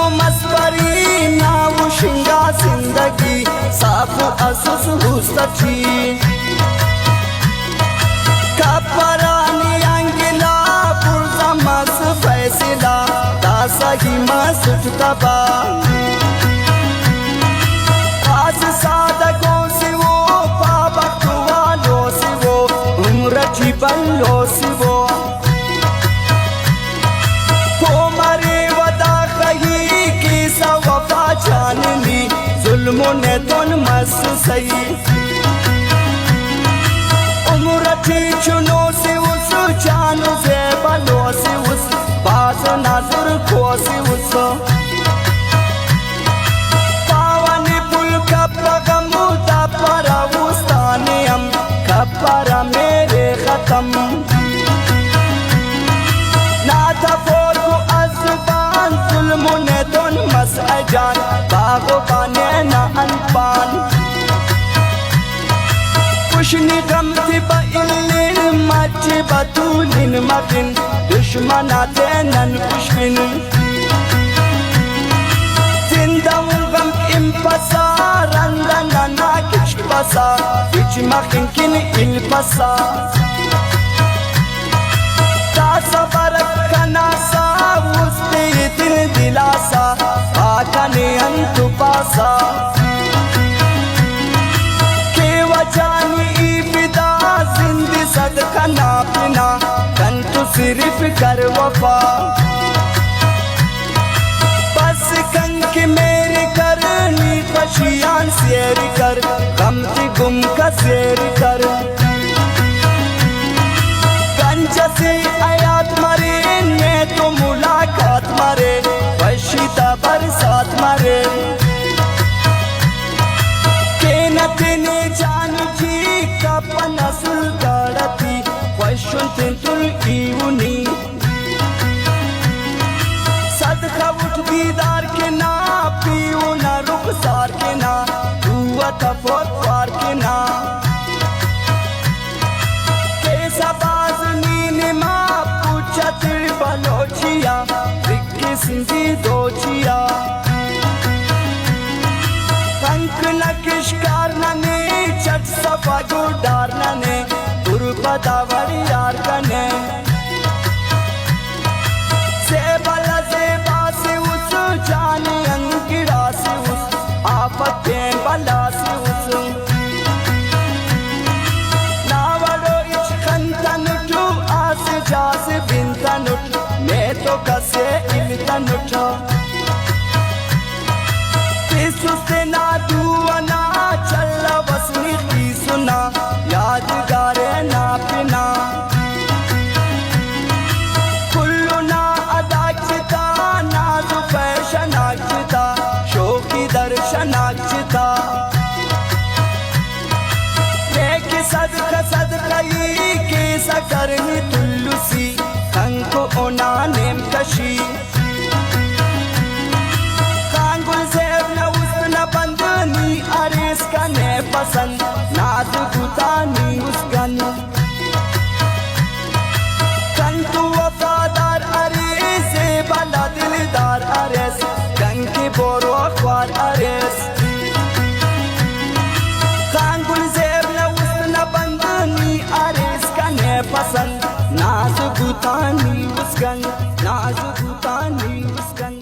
को मस्परी नाव शिंगा जिंदगी साफ असुस हुसची कपरानी अंगिला पुरजा मस फैसला दासगी मसुट तबा आज सादको सिवो पाबकुवा लो सिवो उम्र जीवन लो सिवो जानली जुल्मों ने दोन मस सही उम्र थी चुनो से उस जानू से बलो से उस बाज नाजुर को से उस पावनी पुल कपगमु तपरा उस्ताने हम कपरा मेरे खत्म नाता फोर को अज़बान जुल्मों ने दोन मस अजान बागो बाने ना अनपान कुशनी गमती बा इल्लिन मच्ची बतूलिन मकिन दुश्मना तेनन कुशबिन तिंदम गम इम्पसा रंदना ना किश पसा किच मकिन किन इल्पसा तासा बरक कनासा उस्ते दिल दिलासा बाकने अंतु पासा के वजानी इबिदा जिंदी सदका ना पिना कंतु सिर्फ कर वफा बस कंक मेरे करनी पशियान शेर कर गमती गुम का शेर कर गंज से आयात मरे में तो मुलाकात मरे वशीता बरसात मरे के न तेने जान जी कपन असुल गड़ती वशुन तिंतुल ईउनी सदका उठ दीदार के ना पीऊ ना रुखसार के ना हुआ तफोत वार के ना बलोचिया विक्की सिंधी दोचिया कंक न किशकार नने चट सफा गुडार नने दुर्बदावरी यार कने से बला से बासे उस जाने अंगिरा से उस आफतें बला से उस नावरो इच खंतन टू आस जास बिंतन मैं तो कसे इल्तन उठा सुस्ते ना दुआ ना चला बसनी की सुना यादगारे ना पिना कुल्लू ना अदा चिता नाजु फैशन चिता शोकी दर्शन चिता लेके सदका ही के सकरनी तुल्लुसी कंको ओना नेम कशी कांगुल सेब न उसना बंदनी अरेस का ने पसंद नाद गुतानी उसगन कंतु वफादार अरेस बला दिलदार अरेस कंकी बोरो अखबार अरेस कांगुल सेब न उसना बंदनी अरेस का ने पसंद नाज़ गुतानी उसगन नाज़ गुतानी उसगन